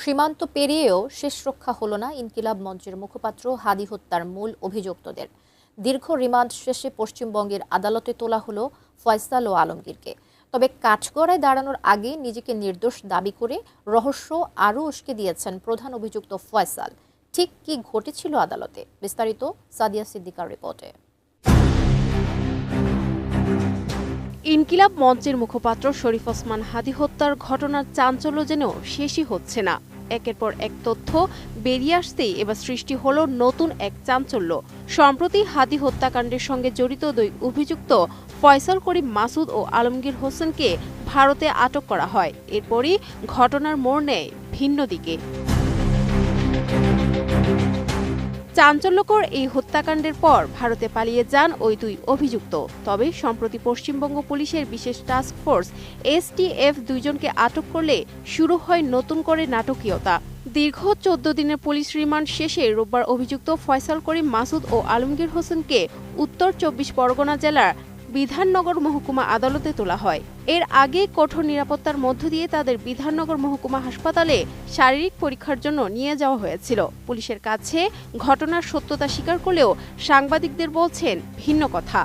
সীমান্ত পেরিয়েও শেষ রক্ষা হলো না ইনকিলাব মঞ্চের মুখপাত্র হাদি হত্যার মূল অভিযুক্তদের। দীর্ঘ রিমান্ড শেষে পশ্চিমবঙ্গের আদালতে তোলা হলো ফয়সাল ও আলমগীরকে। তবে কাঠগড়ায় দাঁড়ানোর আগে নিজেকে নির্দোষ দাবি করে রহস্য আরও উস্কে দিয়েছেন প্রধান অভিযুক্ত ফয়সাল। ঠিক কি ঘটেছিল আদালতে, বিস্তারিত সাদিয়া সিদ্দিকার রিপোর্টে। ইনকিলাব মঞ্চের মুখপাত্র শরীফ ওসমান হাদি হত্যার ঘটনার চাঞ্চল্য যেন শেষই হচ্ছে না। একের পর এক তথ্য বেরিয়ে আসতেই এবার সৃষ্টি হলো নতুন এক চাঞ্চল্য। সম্প্রতি হাদি হত্যাকাণ্ডের সঙ্গে জড়িত দুই অভিযুক্ত ফয়সাল করিম মাসুদ ও আলমগীর হোসেনকে ভারতে আটক করা হয়। এরপরই ঘটনার মোড় নেয় ভিন্ন দিকে। চাঞ্চল্যকর এই হত্যাকাণ্ডের পর ভারতে পালিয়ে যান ওই দুই অভিযুক্ত। তবে সম্প্রতি পশ্চিমবঙ্গ পুলিশের বিশেষ টাস্ক ফোর্স STF দুইজনকে আটক করলে শুরু হয় নতুন করে নাটকীয়তা। দীর্ঘ 14 দিনের পুলিশ রিমান্ড শেষে রোববার অভিযুক্ত ফয়সাল করিম মাসুদ ও আলমগীর হোসেনকে উত্তর 24 পরগনা জেলার বিধাননগর মহকুমা আদালতে তোলা হয়। এর আগে কঠোর নিরাপত্তার মধ্য দিয়ে তাদের বিধাননগর মহকুমা হাসপাতালে শারীরিক পরীক্ষার জন্য নিয়ে যাওয়া হয়েছিল। পুলিশের কাছে ঘটনার সত্যতা স্বীকার করলেও সাংবাদিকদের বলছেন ভিন্ন কথা।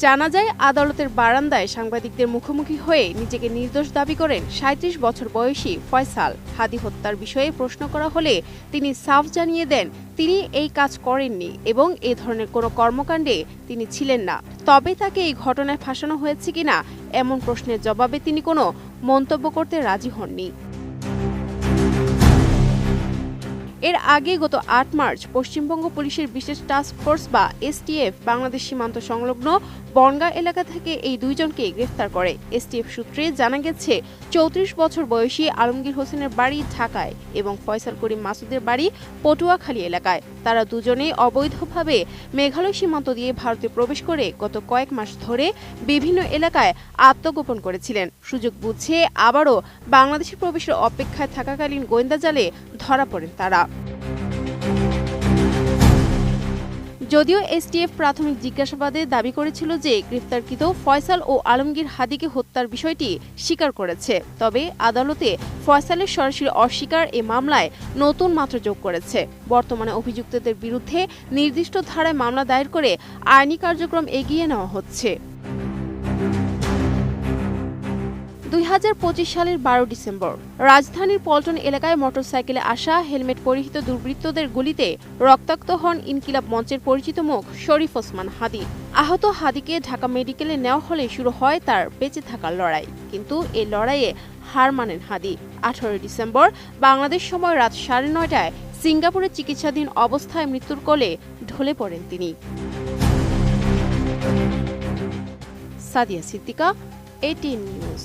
জানা যায়, আদালতের বারান্দায় সাংবাদিকদের মুখোমুখি হয়ে নিজেকে নির্দোষ দাবি করেন 37 বছর বয়সী ফয়সাল। হাদি হত্যার বিষয়ে প্রশ্ন করা হলে তিনি সাফ জানিয়ে দেন তিনি এই কাজ করেননি এবং এ ধরনের কোনো কর্মকাণ্ডে তিনি ছিলেন না। তবে তাকে এই ঘটনায় ফাঁসানো হয়েছে কিনা এমন প্রশ্নের জবাবে তিনি কোনো মন্তব্য করতে রাজি হননি। এর আগে গত 8 মার্চ পশ্চিমবঙ্গ পুলিশের বিশেষ টাস্ক ফোর্স বা STF বাংলাদেশ সীমান্ত সংলগ্ন বনগাঁ এলাকা থেকে এই দুইজনকে গ্রেফতার করে। STF সূত্রে জানা গেছে 34 বছর বয়সী আলমগীর হোসেনের বাড়ি ঢাকায় এবং ফয়সাল করিম মাসুদের বাড়ি পটুয়াখালী এলাকায়। তারা দুজনেই অবৈধভাবে মেঘালয় সীমান্ত দিয়ে ভারতে প্রবেশ করে গত কয়েক মাস ধরে বিভিন্ন এলাকায় আত্মগোপন করেছিলেন। সুযোগ বুঝে আবারও বাংলাদেশে প্রবেশের অপেক্ষায় থাকাকালীন গোয়েন্দা জালে ধরা পড়েন তারা। যদিও STF প্রাথমিক জিজ্ঞাসাবাদে দাবি করেছিল যে গ্রেফতারকৃত ফয়সাল ও আলমগীর হাদিকে হত্যার বিষয়টি স্বীকার করেছে, তবে আদালতে ফয়সালের সরাসরি অস্বীকার এ মামলায় নতুন মাত্রা যোগ করেছে। বর্তমানে অভিযুক্তদের বিরুদ্ধে নির্দিষ্ট ধারায় মামলা দায়ের করে আইনি কার্যক্রম এগিয়ে নেওয়া হচ্ছে। 2025 সালের 12 ডিসেম্বর রাজধানীর পল্টন এলাকায় মোটরসাইকেলে আসা হেলমেট পরিহিত দুর্বৃত্তদের গুলিতে রক্তাক্ত হন ইনকিলাব মঞ্চের পরিচিত মুখ শরীফ ওসমান হাদি। আহত হাদিকে ঢাকা মেডিকেলে নেওয়া হলে শুরু হয় তার বেঁচে থাকার লড়াই, কিন্তু এই লড়াইয়ে হার মানেন হাদি। 18 ডিসেম্বর বাংলাদেশ সময় রাত 9:30টায় সিঙ্গাপুরে চিকিৎসাধীন অবস্থায় মৃত্যুর কোলে ঢলে পড়েন তিনি। Sadia Siddika, ATN news.